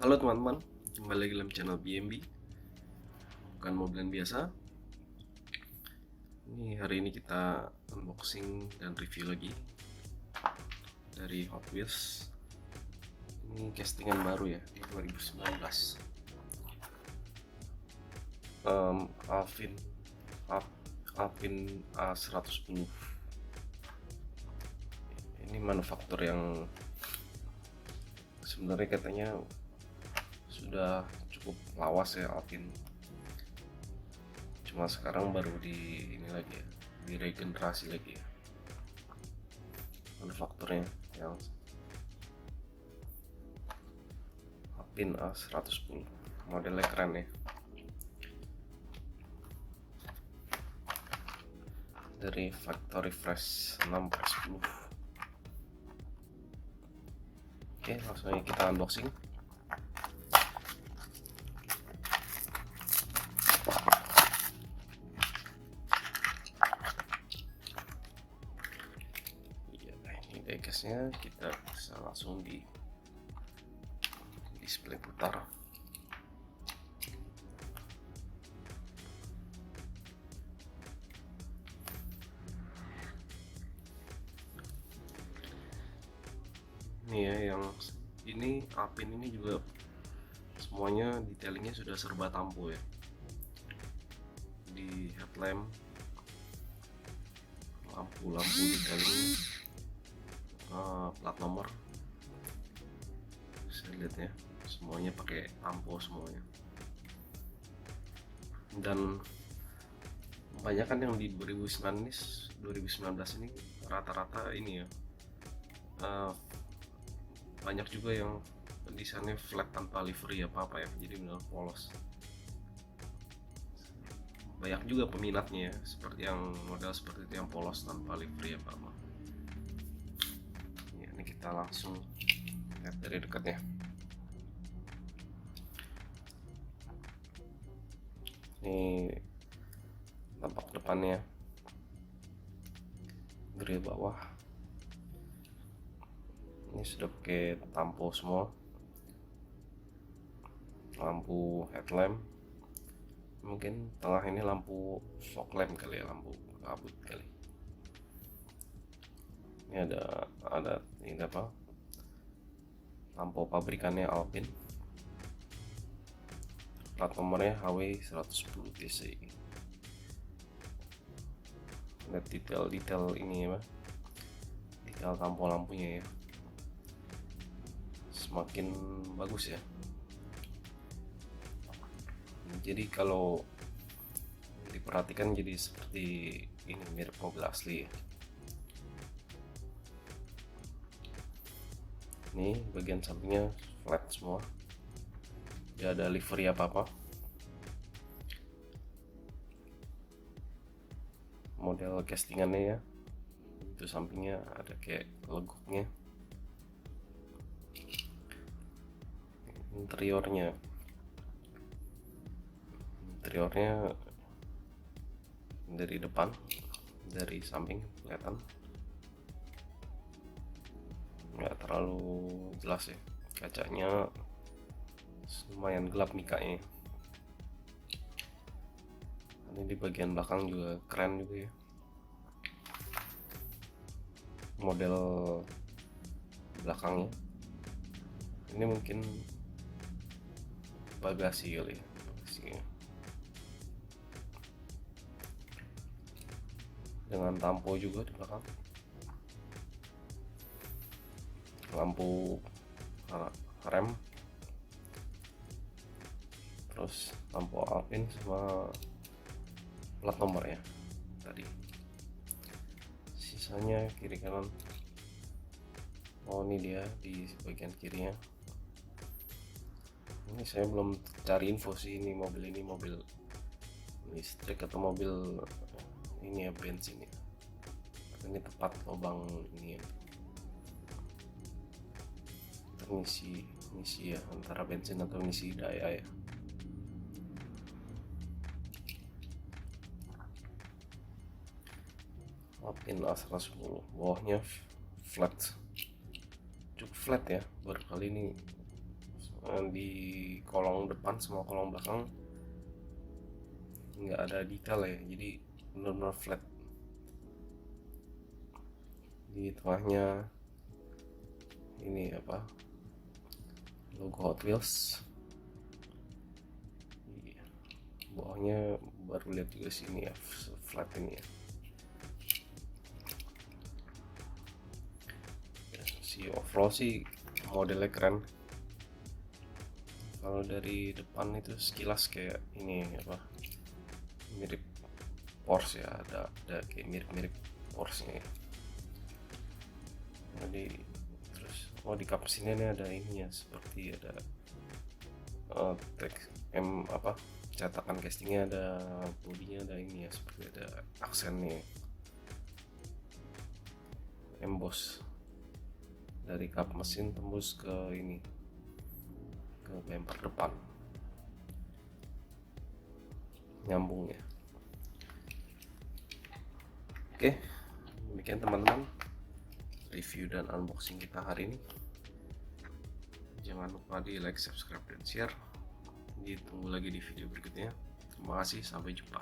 Halo teman-teman, kembali lagi dalam channel BMB. Bukan mobilan biasa. Hari ini kita unboxing dan review lagi dari Hot Wheels. Ini castingan baru ya di 2019. Alpine A110. Ini manufaktur yang sebenarnya katanya sudah cukup lawas ya Alpine. Cuma sekarang baru diregenerasi lagi ya manufakturnya, yang Alpine A110. Modelnya keren ya, dari factory fresh 6/10. Oke, langsung aja kita unboxing. Ini diecastnya, kita bisa langsung di display putar. Ini ya, yang ini Alpine ini juga semuanya detailingnya sudah serba tampo ya, di headlamp, lampu-lampu detailing, plat nomor, saya lihat ya, semuanya pakai tampo semuanya. Dan kebanyakan yang di 2019 ini rata-rata ini ya, banyak juga yang desainnya flat tanpa livery apa-apa ya, jadi benar polos. Banyak juga peminatnya ya, seperti yang model seperti itu, yang polos tanpa livery apa-apa ya. Ini kita langsung lihat dari dekat ya. Ini tampak depannya, grill bawah ini sudah pakai tampo semua, lampu headlamp, mungkin tengah ini lampu fog lamp kali ya, lampu kabut kali. Ini ada ini apa, lampu pabrikannya Alpine, plat nomornya HW110 TC. Lihat detail ini ya, detail tampo lampunya ya, semakin bagus ya. Jadi kalau diperhatikan jadi seperti ini, mirip mobil asli ya. Ini bagian sampingnya flat semua, tidak ada livery apa-apa. Model castingannya ya, itu sampingnya ada kayak legoknya. Interiornya dari depan, dari samping kelihatan nggak terlalu jelas ya, kacanya lumayan gelap mikanya. Ini di bagian belakang juga keren juga ya, model belakangnya. Ini mungkin bagasi kali ya, bagasinya. Dengan tampo juga di belakang, lampu rem, terus lampu Alpine sama plat nomor ya tadi. Sisanya kiri kanan. Oh, ini dia di bagian kirinya. Ini saya belum cari info sih, ini mobil listrik atau mobil ini ya, bensin ya. Ini tepat lubang ini ya, ngisi ya, antara bensin atau ngisi daya ya. Alpine A110, bawahnya flat, cukup flat ya, baru kali ini di kolong depan sama kolong belakang nggak ada detail ya, jadi benar-benar flat. Di tengahnya ini apa, logo Hot Wheels. Bawahnya baru lihat juga sini ya, flat ini ya. Si overall sih modelnya keren. Kalau dari depan itu sekilas kayak ini apa, mirip Porsche ya, ada kayak mirip Porsche nya. Jadi terus di kap sini ada ini ya, seperti ada teks apa, cetakan castingnya, ada bodinya, ada ini ya, seperti ada aksennya, emboss dari kap mesin tembus ke ini, ke bumper depan, nyambung ya. Oke, demikian teman-teman review dan unboxing kita hari ini. Jangan lupa di like, subscribe, dan share. Ditunggu lagi di video berikutnya. Terima kasih, sampai jumpa.